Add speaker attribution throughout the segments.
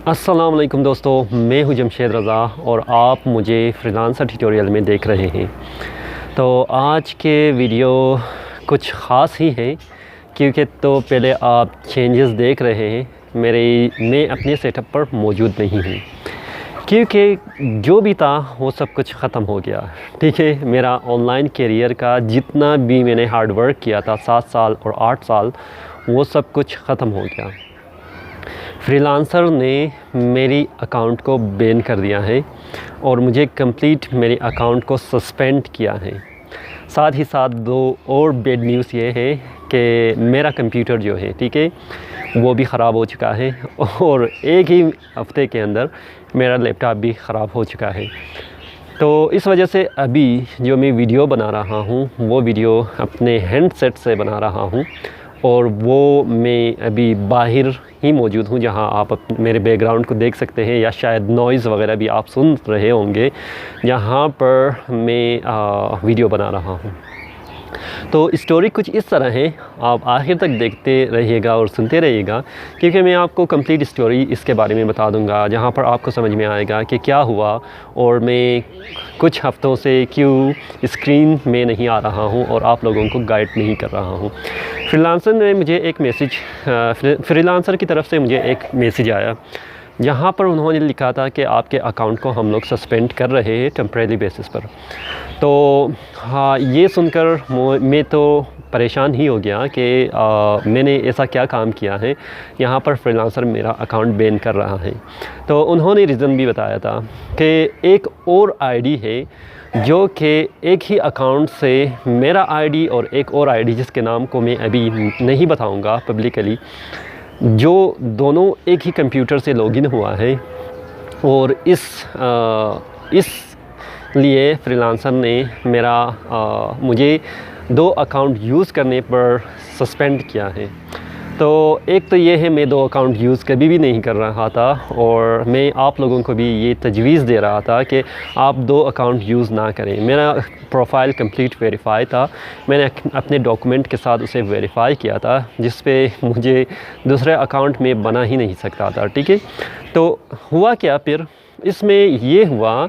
Speaker 1: अस्सलाम वालेकुम दोस्तों, मैं हूं जमशेद रज़ा और आप मुझे फ्रीलांसर ट्यूटोरियल में देख रहे हैं। तो आज के वीडियो कुछ ख़ास ही हैं क्योंकि तो पहले आप चेंजेस देख रहे हैं। मैं अपने सेटअप पर मौजूद नहीं हूं क्योंकि जो भी था वो सब कुछ ख़त्म हो गया। ठीक है, मेरा ऑनलाइन करियर का जितना भी मैंने हार्ड वर्क किया था 7 साल और 8 साल, वो सब कुछ ख़त्म हो गया। फ्रीलांसर ने मेरी अकाउंट को बैन कर दिया है और मुझे कंप्लीट मेरे अकाउंट को सस्पेंड किया है। साथ ही साथ दो और बैड न्यूज़ ये है कि मेरा कंप्यूटर जो है, ठीक है, वो भी ख़राब हो चुका है और एक ही हफ्ते के अंदर मेरा लैपटॉप भी ख़राब हो चुका है। तो इस वजह से अभी जो मैं वीडियो बना रहा हूँ वो वीडियो अपने हैंडसेट से बना रहा हूँ और वो मैं अभी बाहर ही मौजूद हूँ, जहाँ आप मेरे बैकग्राउंड को देख सकते हैं या शायद नॉइज़ वगैरह भी आप सुन रहे होंगे, जहाँ पर मैं वीडियो बना रहा हूँ। तो स्टोरी कुछ इस तरह है, आप आखिर तक देखते रहिएगा और सुनते रहिएगा क्योंकि मैं आपको कंप्लीट स्टोरी इसके बारे में बता दूंगा, जहाँ पर आपको समझ में आएगा कि क्या हुआ और मैं कुछ हफ्तों से क्यों स्क्रीन में नहीं आ रहा हूँ और आप लोगों को गाइड नहीं कर रहा हूँ। फ्रीलांसर ने मुझे एक मैसेज फ्रीलांसर की तरफ से मुझे एक मैसेज आया जहाँ पर उन्होंने लिखा था कि आपके अकाउंट को हम लोग सस्पेंड कर रहे हैं टेम्परेरी बेसिस पर। तो हाँ, ये सुनकर मैं तो परेशान ही हो गया कि मैंने ऐसा क्या काम किया है यहाँ पर फ्रीलांसर मेरा अकाउंट बैन कर रहा है। तो उन्होंने रीज़न भी बताया था कि एक और आईडी है जो कि एक ही अकाउंट से मेरा आईडी और एक और आईडी जिसके नाम को मैं अभी नहीं बताऊँगा पब्लिकली, जो दोनों एक ही कंप्यूटर से लॉगिन हुआ है और इस लिए फ्रीलांसर ने मुझे 2 अकाउंट यूज़ करने पर सस्पेंड किया है। तो एक तो ये है, मैं 2 अकाउंट यूज़ कभी भी नहीं कर रहा था और मैं आप लोगों को भी ये तजवीज़ दे रहा था कि आप 2 अकाउंट यूज़ ना करें। मेरा प्रोफाइल कंप्लीट वेरीफाई था, मैंने अपने डॉक्यूमेंट के साथ उसे वेरीफाई किया था, जिस पे मुझे दूसरे अकाउंट में बना ही नहीं सकता था। ठीक है, तो हुआ क्या फिर इसमें ये हुआ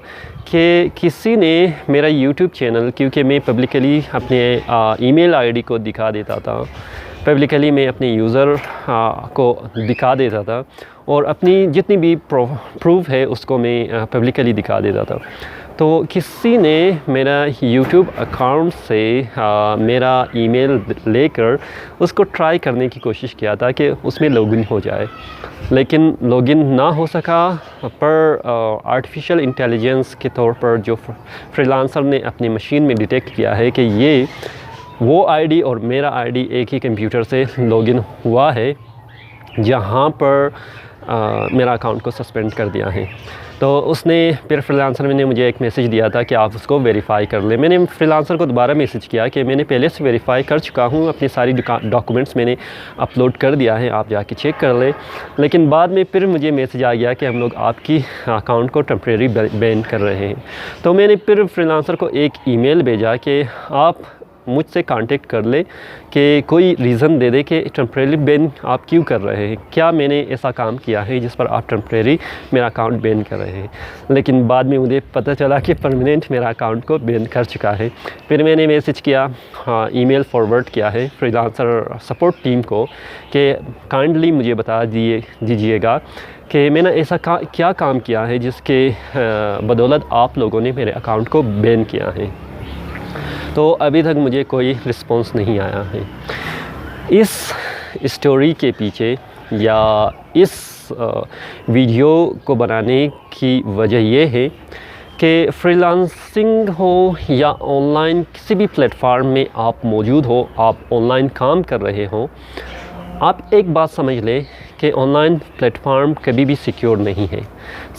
Speaker 1: कि किसी ने मेरा यूट्यूब चैनल, क्योंकि मैं पब्लिकली अपने ईमेल आईडी को दिखा देता था, पब्लिकली मैं अपने यूज़र को दिखा देता था और अपनी जितनी भी प्रूफ है उसको मैं पब्लिकली दिखा देता था। तो किसी ने मेरा यूट्यूब अकाउंट से मेरा ईमेल लेकर उसको ट्राई करने की कोशिश किया था कि उसमें लॉगिन हो जाए, लेकिन लॉगिन ना हो सका। पर आर्टिफिशियल इंटेलिजेंस के तौर पर जो फ्रीलांसर ने अपनी मशीन में डिटेक्ट किया है कि ये वो आईडी और मेरा आईडी एक ही कंप्यूटर से लॉगिन हुआ है, जहाँ पर मेरा अकाउंट को सस्पेंड कर दिया है। तो उसने फिर फ्रीलांसर ने मुझे एक मैसेज दिया था कि आप उसको वेरीफ़ाई कर लें। मैंने फ्रीलांसर को दोबारा मैसेज किया कि मैंने पहले से वेरीफ़ाई कर चुका हूँ, अपनी सारी डॉक्यूमेंट्स मैंने अपलोड कर दिया है, आप जाके चेक कर लें। लेकिन बाद में फिर मुझे मैसेज आ गया कि हम लोग आपकी अकाउंट को टेम्परेरी बैन कर रहे हैं। तो मैंने फिर फ्रीलांसर को एक ईमेल भेजा कि आप मुझसे कांटेक्ट कर ले कि कोई रीज़न दे दे कि टेम्परेरी बैन आप क्यों कर रहे हैं, क्या मैंने ऐसा काम किया है जिस पर आप टेम्परेरी मेरा अकाउंट बैन कर रहे हैं। लेकिन बाद में मुझे पता चला कि परमानेंट मेरा अकाउंट को बैन कर चुका है। फिर मैंने मैसेज किया, हाँ, ईमेल फॉरवर्ड किया है फ्रीलांसर सपोर्ट टीम को कि काइंडली मुझे बता दीजिएगा कि मैंने ऐसा क्या काम किया है जिसके बदौलत आप लोगों ने मेरे अकाउंट को बैन किया है। तो अभी तक मुझे कोई रिस्पॉन्स नहीं आया है। इस स्टोरी के पीछे या इस वीडियो को बनाने की वजह ये है कि फ्रीलांसिंग हो या ऑनलाइन किसी भी प्लेटफार्म में आप मौजूद हो, आप ऑनलाइन काम कर रहे हो, आप एक बात समझ लें कि ऑनलाइन प्लेटफार्म कभी भी सिक्योर नहीं है।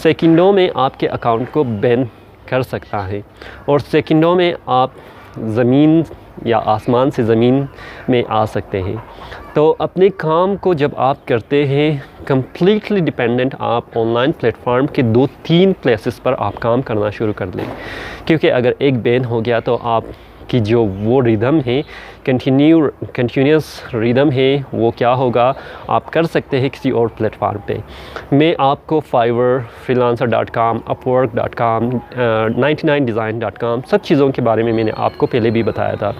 Speaker 1: सेकंडों में आपके अकाउंट को बैन कर सकता है और सेकंडों में आप ज़मीन या आसमान से ज़मीन में आ सकते हैं। तो अपने काम को जब आप करते हैं कम्प्लीटली डिपेंडेंट आप ऑनलाइन प्लेटफार्म के 2-3 प्लेसेस पर आप काम करना शुरू कर लें, क्योंकि अगर एक बैन हो गया तो आप की जो वो रिदम है, कंटिन्यूस रिदम है, वो क्या होगा आप कर सकते हैं किसी और प्लेटफार्म पे। मैं आपको फाइवर, freelancer.com, upwork.com, 99design.com सब चीज़ों के बारे में मैंने आपको पहले भी बताया था,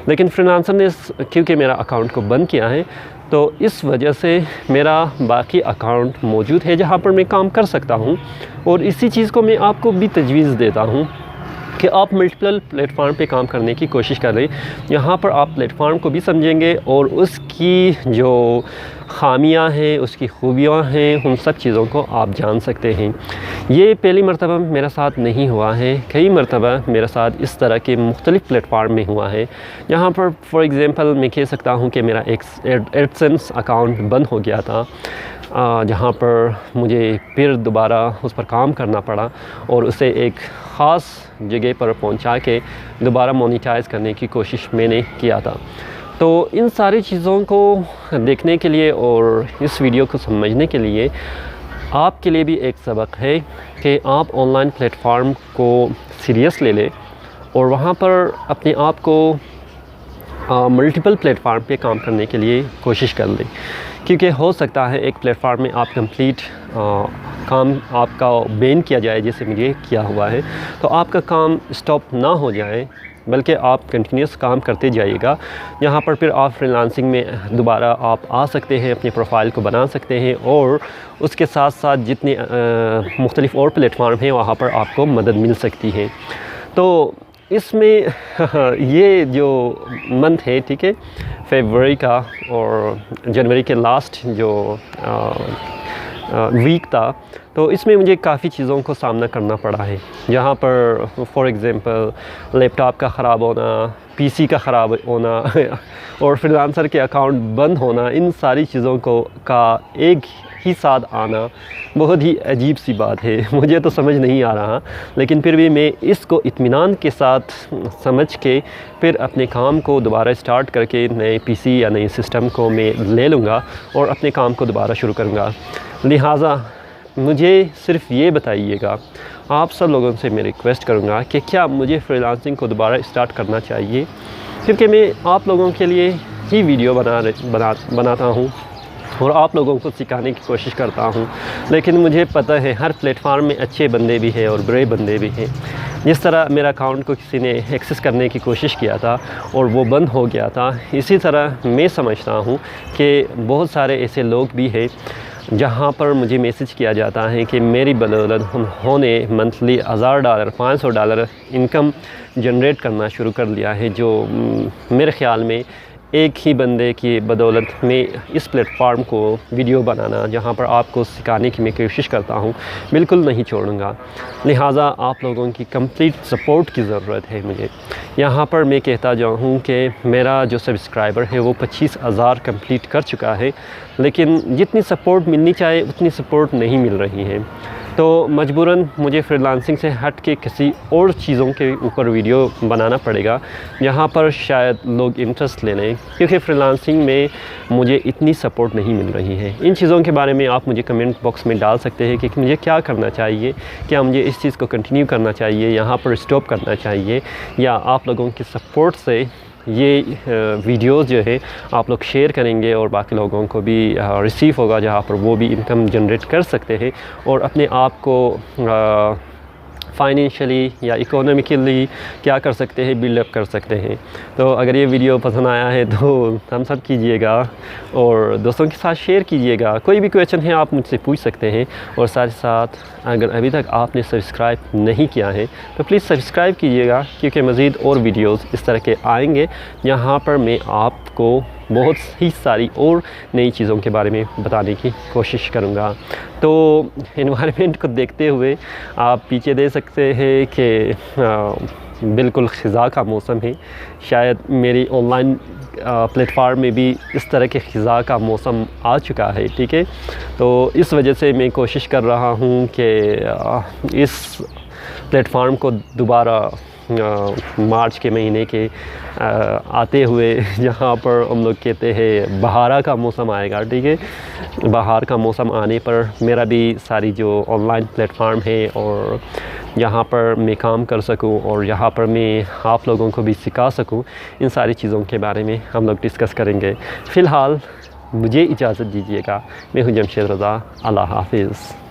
Speaker 1: लेकिन फ्रीलांसर ने क्योंकि मेरा अकाउंट को बंद किया है तो इस वजह से मेरा बाकी अकाउंट मौजूद है जहाँ पर मैं काम कर सकता हूँ। और इसी चीज़ को मैं आपको भी तजवीज़ देता हूँ कि आप मल्टीपल प्लेटफार्म पे काम करने की कोशिश कर रहे हैं। यहाँ पर आप प्लेटफार्म को भी समझेंगे और उसकी जो ख़ामियाँ हैं, उसकी खूबियाँ हैं, उन सब चीज़ों को आप जान सकते हैं। ये पहली मरतबा मेरे साथ नहीं हुआ है, कई मरतबा मेरे साथ इस तरह के मुख्तलिफ़ प्लेटफार्म में हुआ है। यहाँ पर फॉर एग्ज़ाम्पल मैं कह सकता हूँ कि मेरा एक एडसेंस अकाउंट बंद हो गया था, जहाँ पर मुझे फिर दोबारा उस पर काम करना पड़ा और उसे एक ख़ास जगह पर पहुँचा के दोबारा मोनेटाइज़ करने की कोशिश मैंने किया था। तो इन सारी चीज़ों को देखने के लिए और इस वीडियो को समझने के लिए आपके लिए भी एक सबक है कि आप ऑनलाइन प्लेटफार्म को सीरियस ले लें और वहाँ पर अपने आप को मल्टीपल प्लेटफार्म पे काम करने के लिए कोशिश कर लें, क्योंकि हो सकता है एक प्लेटफार्म में आप कंप्लीट काम आपका बैन किया जाए, जैसे मुझे किया हुआ है, तो आपका काम स्टॉप ना हो जाए बल्कि आप कंटिन्यूस काम करते जाइएगा। यहाँ पर फिर आप फ्रीलांसिंग में दोबारा आप आ सकते हैं, अपनी प्रोफाइल को बना सकते हैं और उसके साथ साथ जितने मुख्तलिफ़ और प्लेटफार्म हैं वहाँ पर आपको मदद मिल सकती है। तो इसमें ये जो मंथ है, ठीक है, फरवरी का और जनवरी के लास्ट जो वीक था, तो इसमें मुझे काफ़ी चीज़ों को सामना करना पड़ा है। जहाँ पर फॉर एग्ज़ाम्पल लैपटॉप का ख़राब होना, पीसी का ख़राब होना और फ्रीलांसर के अकाउंट बंद होना, इन सारी चीज़ों को का एक ही साथ आना बहुत ही अजीब सी बात है। मुझे तो समझ नहीं आ रहा, लेकिन फिर भी मैं इसको इत्मीनान के साथ समझ के फिर अपने काम को दोबारा स्टार्ट करके नए पीसी या नए सिस्टम को मैं ले लूँगा और अपने काम को दोबारा शुरू करूँगा। लिहाजा मुझे सिर्फ़ ये बताइएगा, आप सब लोगों से मैं रिक्वेस्ट करूँगा कि क्या मुझे फ्रीलांसिंग को दोबारा स्टार्ट करना चाहिए, क्योंकि मैं आप लोगों के लिए ही वीडियो बनाता हूँ और आप लोगों को सिखाने की कोशिश करता हूँ। लेकिन मुझे पता है हर प्लेटफार्म में अच्छे बंदे भी हैं और बुरे बंदे भी हैं। जिस तरह मेरा अकाउंट को किसी ने एक्सेस करने की कोशिश किया था और वो बंद हो गया था, इसी तरह मैं समझता हूँ कि बहुत सारे ऐसे लोग भी हैं जहाँ पर मुझे मैसेज किया जाता है कि मेरी बदौलत उन्होंने मंथली $1000 $500 इनकम जनरेट करना शुरू कर लिया है, जो मेरे ख़्याल में एक ही बंदे की बदौलत मैं इस प्लेटफार्म को वीडियो बनाना, जहाँ पर आपको सिखाने की मैं कोशिश करता हूँ, बिल्कुल नहीं छोड़ूंगा। लिहाजा आप लोगों की कंप्लीट सपोर्ट की ज़रूरत है मुझे। यहाँ पर मैं कहता जाऊँ कि मेरा जो सब्सक्राइबर है वो 25,000 कंप्लीट कर चुका है, लेकिन जितनी सपोर्ट मिलनी चाहिए उतनी सपोर्ट नहीं मिल रही है। तो मजबूरन मुझे फ्रीलांसिंग से हट के किसी और चीज़ों के ऊपर वीडियो बनाना पड़ेगा, जहाँ पर शायद लोग इंटरेस्ट ले लें, क्योंकि फ्रीलांसिंग में मुझे इतनी सपोर्ट नहीं मिल रही है। इन चीज़ों के बारे में आप मुझे कमेंट बॉक्स में डाल सकते हैं कि मुझे क्या करना चाहिए, क्या मुझे इस चीज़ को कंटिन्यू करना चाहिए, यहाँ पर स्टॉप करना चाहिए, या आप लोगों की सपोर्ट से ये वीडियोज़ जो है आप लोग शेयर करेंगे और बाकी लोगों को भी रिसीव होगा, जहाँ पर वो भी इनकम जनरेट कर सकते हैं और अपने आप को फाइनेंशियली या इकोनॉमिकली क्या कर सकते हैं, बिल्डअप कर सकते हैं। तो अगर ये वीडियो पसंद आया है तो थम्स अप कीजिएगा और दोस्तों के साथ शेयर कीजिएगा। कोई भी क्वेश्चन है आप मुझसे पूछ सकते हैं, और साथ ही साथ अगर अभी तक आपने सब्सक्राइब नहीं किया है तो प्लीज़ सब्सक्राइब कीजिएगा, क्योंकि मज़ीद और वीडियोज़ इस तरह के आएँगे जहाँ पर मैं आपको बहुत ही सारी और नई चीज़ों के बारे में बताने की कोशिश करूँगा। तो एनवायरनमेंट को देखते हुए आप पीछे दे सकते हैं कि बिल्कुल ख़िज़ा का मौसम है। शायद मेरी ऑनलाइन प्लेटफार्म में भी इस तरह के ख़िज़ा का मौसम आ चुका है, ठीक है। तो इस वजह से मैं कोशिश कर रहा हूँ कि इस प्लेटफार्म को दोबारा मार्च के महीने के आते हुए जहाँ पर हम लोग कहते हैं बहार का मौसम आएगा, ठीक है। बहार का मौसम आने पर मेरा भी सारी जो ऑनलाइन प्लेटफार्म है और यहाँ पर मैं काम कर सकूँ और यहाँ पर मैं आप लोगों को भी सिखा सकूँ, इन सारी चीज़ों के बारे में हम लोग डिस्कस करेंगे। फ़िलहाल मुझे इजाज़त दीजिएगा। मैं हूँ जमशेद रज़ा। अल्लाह हाफिज़।